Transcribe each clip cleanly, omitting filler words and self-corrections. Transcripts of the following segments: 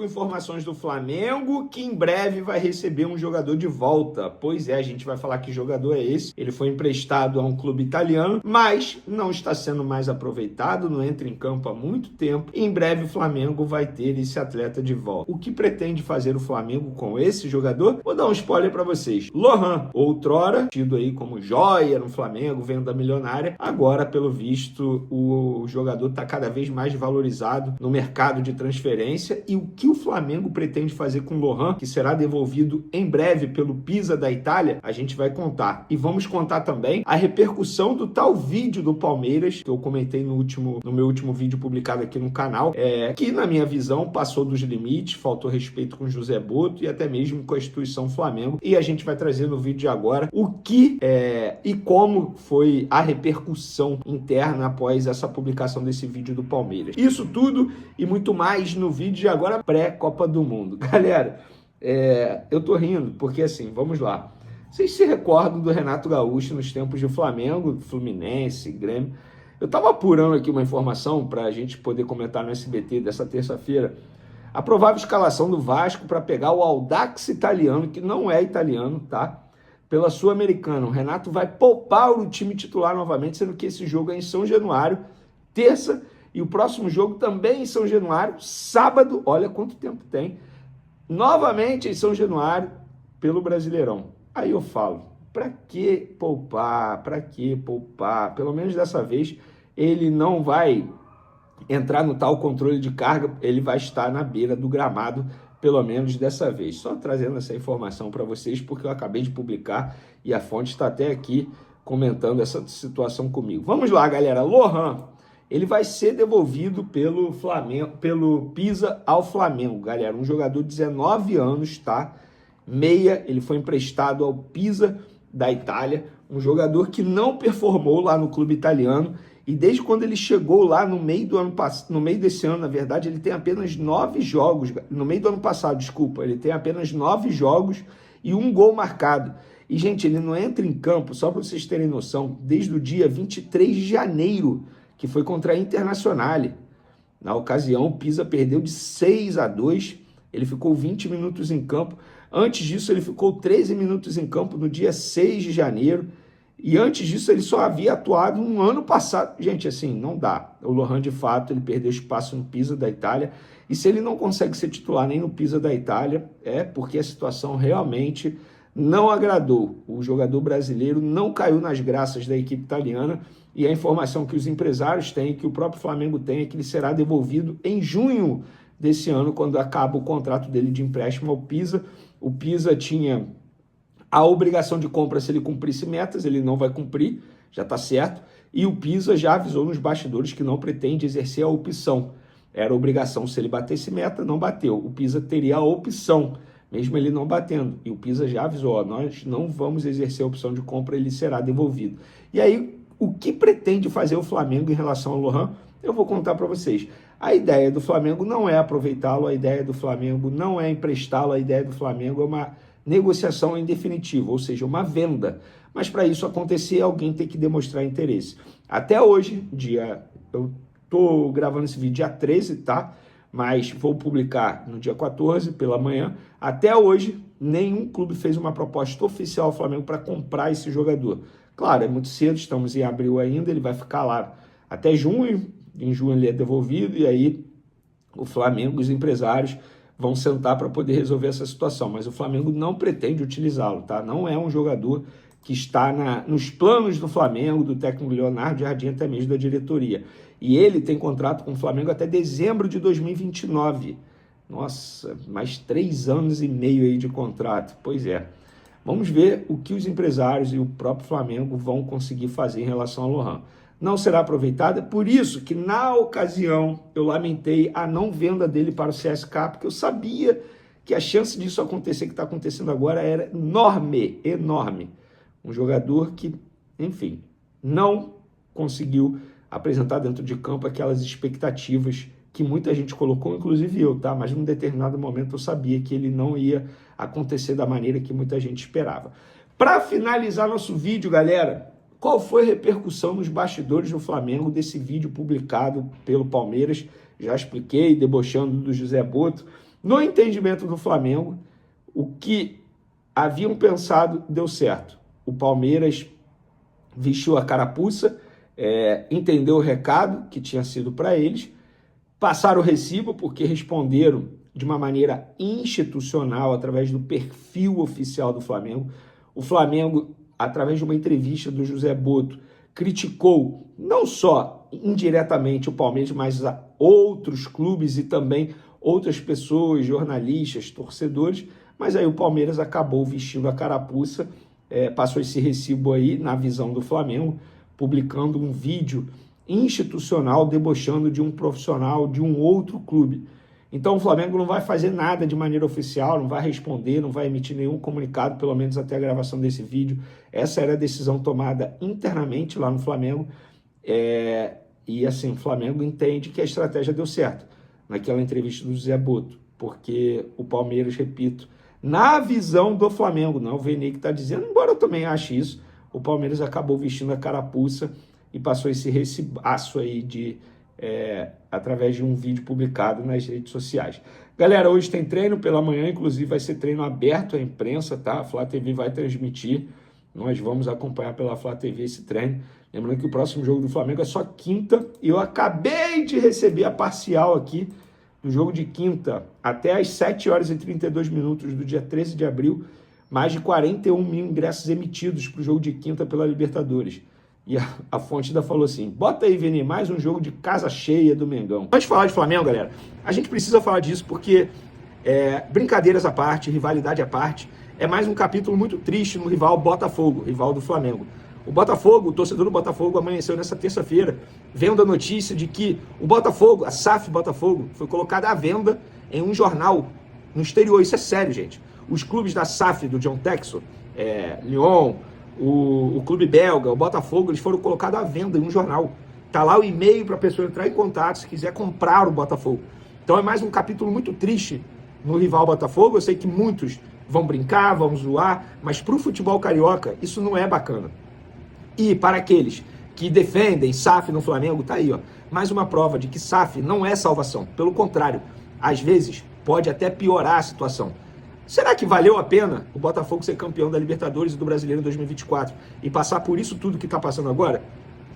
com informações do Flamengo, que em breve vai receber um jogador de volta. Pois é, a gente vai falar que jogador é esse. Ele foi emprestado a um clube italiano, mas não está sendo mais aproveitado, não entra em campo há muito tempo. E em breve o Flamengo vai ter esse atleta de volta. O que pretende fazer o Flamengo com esse jogador? Vou dar um spoiler para vocês. Lohan, outrora tido aí como joia no Flamengo, venda milionária, agora, pelo visto, o jogador está cada vez mais valorizado no mercado de transferência. E o que o Flamengo pretende fazer com o Lohan, que será devolvido em breve pelo Pisa da Itália, a gente vai contar. E vamos contar também a repercussão do tal vídeo do Palmeiras, que eu comentei no meu último vídeo publicado aqui no canal, que na minha visão passou dos limites, faltou respeito com José Boto e até mesmo com a instituição Flamengo. E a gente vai trazer no vídeo de agora o que e como foi a repercussão interna após essa publicação desse vídeo do Palmeiras. Isso tudo e muito mais no vídeo de agora pré-Copa do Mundo. Galera, eu tô rindo porque assim, vamos lá. Vocês se recordam do Renato Gaúcho nos tempos de Flamengo, Fluminense, Grêmio? Eu estava apurando aqui uma informação para a gente poder comentar no SBT dessa terça-feira. A provável escalação do Vasco para pegar o Audax italiano, que não é italiano, tá? Pela Sul-Americana. O Renato vai poupar o time titular novamente, sendo que esse jogo é em São Januário, terça, e o próximo jogo também em São Januário, sábado, olha quanto tempo tem, novamente em São Januário, pelo Brasileirão. Aí eu falo, para que poupar? Para que poupar? Pelo menos dessa vez ele não vai entrar no tal controle de carga, ele vai estar na beira do gramado, pelo menos dessa vez. Só trazendo essa informação para vocês, porque eu acabei de publicar e a fonte está até aqui comentando essa situação comigo. Vamos lá, galera. Lohan, ele vai ser devolvido pelo Flamengo, pelo Pisa ao Flamengo, galera. Um jogador de 19 anos, tá? Meia, ele foi emprestado ao Pisa da Itália, um jogador que não performou lá no clube italiano, e desde quando ele chegou lá no meio desse ano, na verdade, ele tem apenas 9 jogos, no meio do ano passado, desculpa, ele tem apenas 9 jogos e 1 gol marcado. E, gente, ele não entra em campo, só para vocês terem noção, desde o dia 23 de janeiro, que foi contra a Internazionale. Na ocasião, o Pisa perdeu de 6-2, ele ficou 20 minutos em campo. Antes disso, ele ficou 13 minutos em campo no dia 6 de janeiro. E antes disso, ele só havia atuado no ano passado. Gente, assim, não dá. O Lohan, de fato, ele perdeu espaço no Pisa da Itália. E se ele não consegue ser titular nem no Pisa da Itália, é porque a situação realmente não agradou. O jogador brasileiro não caiu nas graças da equipe italiana. E a informação que os empresários têm, que o próprio Flamengo tem, é que ele será devolvido em junho desse ano, quando acaba o contrato dele de empréstimo ao Pisa. O Pisa tinha a obrigação de compra se ele cumprisse metas, ele não vai cumprir, já está certo, e o Pisa já avisou nos bastidores que não pretende exercer a opção. Era obrigação se ele batesse meta, não bateu. O Pisa teria a opção, mesmo ele não batendo, e o Pisa já avisou, ó, nós não vamos exercer a opção de compra, ele será devolvido. E aí, o que pretende fazer o Flamengo em relação ao Lohan? Eu vou contar para vocês. A ideia do Flamengo não é aproveitá-lo, a ideia do Flamengo não é emprestá-lo, a ideia do Flamengo é uma negociação em definitivo, ou seja, uma venda. Mas para isso acontecer, alguém tem que demonstrar interesse. Até hoje, eu estou gravando esse vídeo dia 13, tá? Mas vou publicar no dia 14, pela manhã. Até hoje, nenhum clube fez uma proposta oficial ao Flamengo para comprar esse jogador. Claro, é muito cedo, estamos em abril ainda, ele vai ficar lá até junho. Em junho ele é devolvido e aí o Flamengo, os empresários, vão sentar para poder resolver essa situação. Mas o Flamengo não pretende utilizá-lo, tá? Não é um jogador que está nos planos do Flamengo, do técnico Leonardo Jardim, até mesmo da diretoria. E ele tem contrato com o Flamengo até dezembro de 2029. Nossa, mais 3 anos e meio aí de contrato. Pois é. Vamos ver o que os empresários e o próprio Flamengo vão conseguir fazer em relação ao Lohan. Não será aproveitada, por isso que na ocasião eu lamentei a não venda dele para o CSKA, porque eu sabia que a chance disso acontecer, que está acontecendo agora, era enorme, enorme. Um jogador que, enfim, não conseguiu apresentar dentro de campo aquelas expectativas que muita gente colocou, inclusive eu, tá? Mas num determinado momento eu sabia que ele não ia acontecer da maneira que muita gente esperava. Para finalizar nosso vídeo, galera, qual foi a repercussão nos bastidores do Flamengo desse vídeo publicado pelo Palmeiras? Já expliquei, debochando do José Boto. No entendimento do Flamengo, o que haviam pensado deu certo. O Palmeiras vestiu a carapuça, entendeu o recado que tinha sido para eles, passaram o recibo porque responderam de uma maneira institucional, através do perfil oficial do Flamengo. O Flamengo, através de uma entrevista do José Botto, criticou não só indiretamente o Palmeiras, mas outros clubes e também outras pessoas, jornalistas, torcedores, mas aí o Palmeiras acabou vestindo a carapuça, passou esse recibo aí na visão do Flamengo, publicando um vídeo institucional debochando de um profissional de um outro clube. Então o Flamengo não vai fazer nada de maneira oficial, não vai responder, não vai emitir nenhum comunicado, pelo menos até a gravação desse vídeo. Essa era a decisão tomada internamente lá no Flamengo. E assim, o Flamengo entende que a estratégia deu certo naquela entrevista do José Botto, porque o Palmeiras, repito, na visão do Flamengo, não é o Vene que está dizendo, embora eu também ache isso, o Palmeiras acabou vestindo a carapuça e passou esse recibaço aí através de um vídeo publicado nas redes sociais. Galera, hoje tem treino pela manhã, inclusive vai ser treino aberto à imprensa, tá? A Flá TV vai transmitir, nós vamos acompanhar pela Flá TV esse treino. Lembrando que o próximo jogo do Flamengo é só quinta, e eu acabei de receber a parcial aqui do jogo de quinta, até às 7 horas e 32 minutos do dia 13 de abril, mais de 41 mil ingressos emitidos para o jogo de quinta pela Libertadores. E a fonte ainda falou assim, bota aí, Vini, mais um jogo de casa cheia do Mengão. Antes de falar de Flamengo, galera, a gente precisa falar disso porque, brincadeiras à parte, rivalidade à parte, é mais um capítulo muito triste no rival Botafogo, rival do Flamengo. O Botafogo, o torcedor do Botafogo amanheceu nessa terça-feira, vendo a notícia de que o Botafogo, a SAF Botafogo, foi colocada à venda em um jornal no exterior. Isso é sério, gente. Os clubes da SAF, do John Textor, Lyon, o clube belga, o Botafogo, eles foram colocados à venda em um jornal. Tá lá o e-mail para a pessoa entrar em contato se quiser comprar o Botafogo. Então é mais um capítulo muito triste no rival Botafogo. Eu sei que muitos vão brincar, vão zoar, mas para o futebol carioca isso não é bacana. E para aqueles que defendem SAF no Flamengo, tá aí, ó, mais uma prova de que SAF não é salvação. Pelo contrário, às vezes pode até piorar a situação. Será que valeu a pena o Botafogo ser campeão da Libertadores e do Brasileiro em 2024 e passar por isso tudo que está passando agora?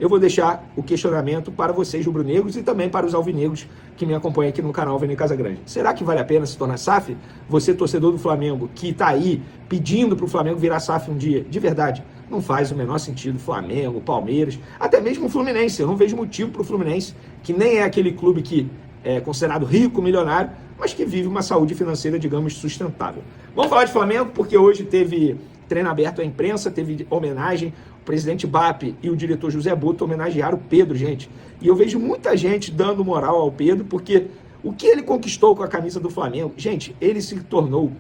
Eu vou deixar o questionamento para vocês, rubro-negros, e também para os alvinegros que me acompanham aqui no canal Vene Casagrande. Será que vale a pena se tornar SAF? Você, torcedor do Flamengo, que está aí pedindo para o Flamengo virar SAF um dia, de verdade, não faz o menor sentido. Flamengo, Palmeiras, até mesmo o Fluminense. Eu não vejo motivo para o Fluminense, que nem é aquele clube que é considerado rico, milionário, mas que vive uma saúde financeira, digamos, sustentável. Vamos falar de Flamengo, porque hoje teve treino aberto à imprensa, teve homenagem. O presidente BAP e o diretor José Botto homenagearam o Pedro, gente. E eu vejo muita gente dando moral ao Pedro, porque o que ele conquistou com a camisa do Flamengo, gente, ele se tornou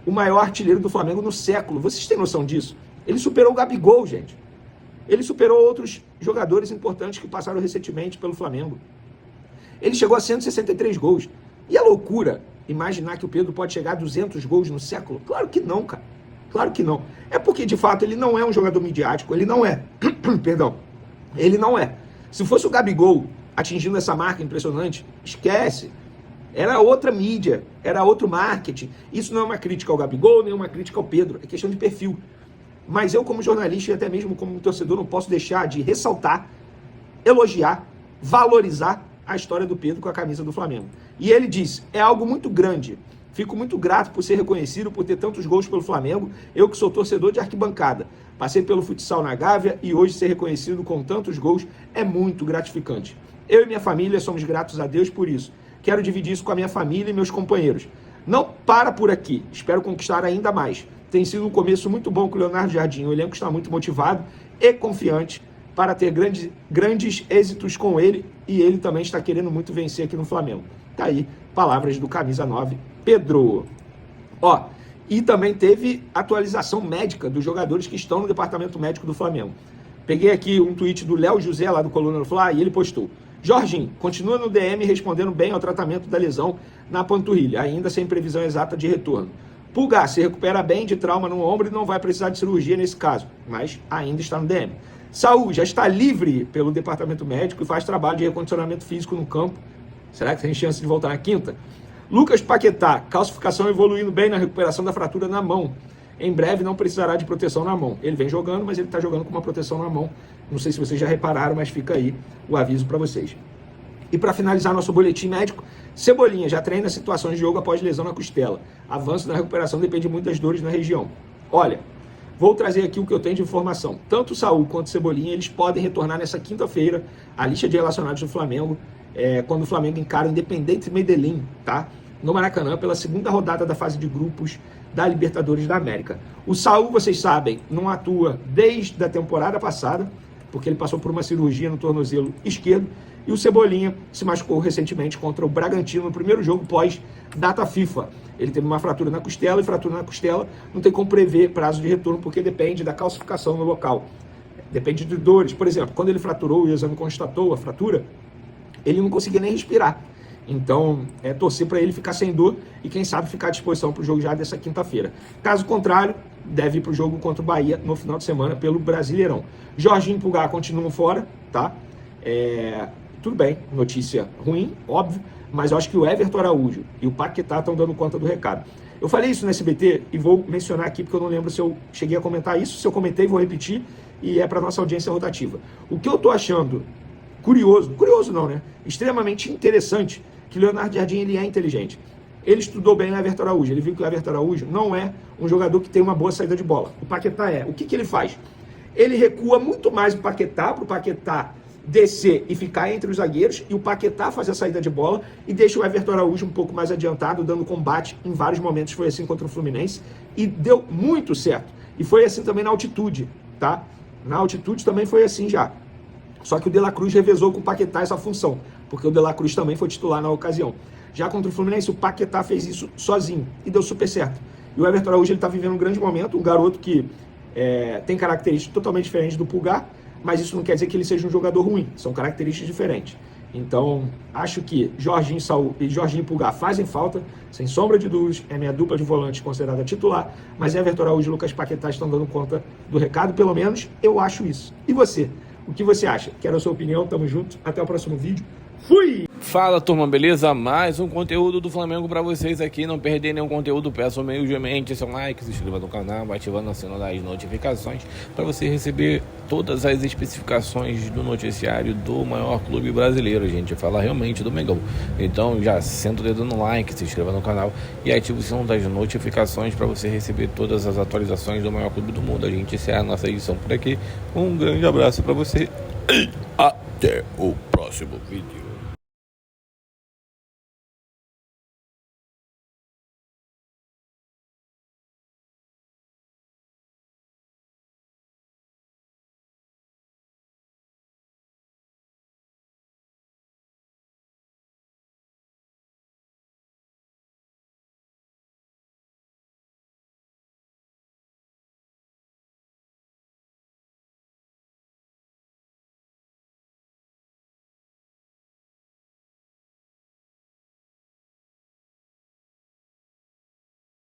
o maior artilheiro do Flamengo no século. Vocês têm noção disso? Ele superou o Gabigol, gente. Ele superou outros jogadores importantes que passaram recentemente pelo Flamengo. Ele chegou a 163 gols. E é loucura imaginar que o Pedro pode chegar a 200 gols no século? Claro que não, cara. Claro que não. É porque, de fato, ele não é um jogador midiático. Ele não é. Perdão. Ele não é. Se fosse o Gabigol atingindo essa marca impressionante, esquece. Era outra mídia, era outro marketing. Isso não é uma crítica ao Gabigol, nem uma crítica ao Pedro. É questão de perfil. Mas eu, como jornalista e até mesmo como torcedor, não posso deixar de ressaltar, elogiar, valorizar a história do Pedro com a camisa do Flamengo. E ele diz, é algo muito grande. Fico muito grato por ser reconhecido, por ter tantos gols pelo Flamengo. Eu que sou torcedor de arquibancada. Passei pelo futsal na Gávea e hoje ser reconhecido com tantos gols é muito gratificante. Eu e minha família somos gratos a Deus por isso. Quero dividir isso com a minha família e meus companheiros. Não para por aqui. Espero conquistar ainda mais. Tem sido um começo muito bom com o Leonardo Jardim. O elenco está muito motivado e confiante para ter grandes êxitos com ele, e ele também está querendo muito vencer aqui no Flamengo. Tá aí, palavras do camisa 9, Pedro. Ó, e também teve atualização médica dos jogadores que estão no departamento médico do Flamengo. Peguei aqui um tweet do Léo José, lá do Coluna do Fla, e ele postou: Jorginho, continua no DM respondendo bem ao tratamento da lesão na panturrilha, ainda sem previsão exata de retorno. Pulgar se recupera bem de trauma no ombro e não vai precisar de cirurgia nesse caso, mas ainda está no DM. Saúl já está livre pelo departamento médico e faz trabalho de recondicionamento físico no campo. Será que tem chance de voltar na quinta? Lucas Paquetá, calcificação evoluindo bem na recuperação da fratura na mão. Em breve não precisará de proteção na mão. Ele vem jogando, mas ele está jogando com uma proteção na mão. Não sei se vocês já repararam, mas fica aí o aviso para vocês. E para finalizar nosso boletim médico, Cebolinha já treina situações de jogo após lesão na costela. Avanço na recuperação depende muito das dores na região. Olha, vou trazer aqui o que eu tenho de informação. Tanto o Saúl quanto o Cebolinha, eles podem retornar nessa quinta-feira à lista de relacionados do Flamengo, quando o Flamengo encara o Independiente Medellín, tá? No Maracanã, pela segunda rodada da fase de grupos da Libertadores da América. O Saúl, vocês sabem, não atua desde a temporada passada, porque ele passou por uma cirurgia no tornozelo esquerdo, e o Cebolinha se machucou recentemente contra o Bragantino no primeiro jogo pós-data FIFA. Ele teve uma fratura na costela, e fratura na costela não tem como prever prazo de retorno, porque depende da calcificação no local. Depende de dores. Por exemplo, quando ele fraturou, o exame constatou a fratura, ele não conseguia nem respirar. Então, torcer para ele ficar sem dor e, quem sabe, ficar à disposição para o jogo já dessa quinta-feira. Caso contrário, deve ir para o jogo contra o Bahia no final de semana pelo Brasileirão. Jorginho e Pulgar continuam fora, tá? Tudo bem, notícia ruim, óbvio, mas eu acho que o Everton Araújo e o Paquetá estão dando conta do recado. Eu falei isso no SBT e vou mencionar aqui porque eu não lembro se eu cheguei a comentar isso. Se eu comentei, vou repetir, e é para nossa audiência rotativa. O que eu estou achando curioso não, né? Extremamente interessante, que o Leonardo Jardim, ele é inteligente. Ele estudou bem o Everton Araújo, ele viu que o Everton Araújo não é um jogador que tem uma boa saída de bola. O Paquetá é. O que ele faz? Ele recua muito mais o Paquetá, para o Paquetá descer e ficar entre os zagueiros, e o Paquetá fazer a saída de bola, e deixa o Everton Araújo um pouco mais adiantado, dando combate em vários momentos. Foi assim contra o Fluminense, e deu muito certo. E foi assim também na altitude, tá? Na altitude também foi assim já. Só que o De La Cruz revezou com o Paquetá essa função, porque o De La Cruz também foi titular na ocasião. Já contra o Fluminense, o Paquetá fez isso sozinho, e deu super certo. E o Everton Araújo está vivendo um grande momento, um garoto que tem características totalmente diferentes do Pulgar, mas isso não quer dizer que ele seja um jogador ruim, são características diferentes. Então, acho que Jorginho, Saúl e Jorginho Pulgar fazem falta, sem sombra de dúvidas, é minha dupla de volantes considerada titular, mas Everton Araújo e Lucas Paquetá estão dando conta do recado, pelo menos eu acho isso. E você? O que você acha? Quero a sua opinião, tamo junto, até o próximo vídeo. Fui! Fala, turma, beleza? Mais um conteúdo do Flamengo pra vocês aqui. Não perder nenhum conteúdo, peço humildemente seu like, se inscreva no canal, ativando o sino das notificações para você receber todas as especificações do noticiário do maior clube brasileiro. A gente fala realmente do Mengão. Então já senta o dedo no like, se inscreva no canal e ative o sino das notificações para você receber todas as atualizações do maior clube do mundo. A gente encerra a nossa edição por aqui. Um grande abraço para você e até o próximo vídeo.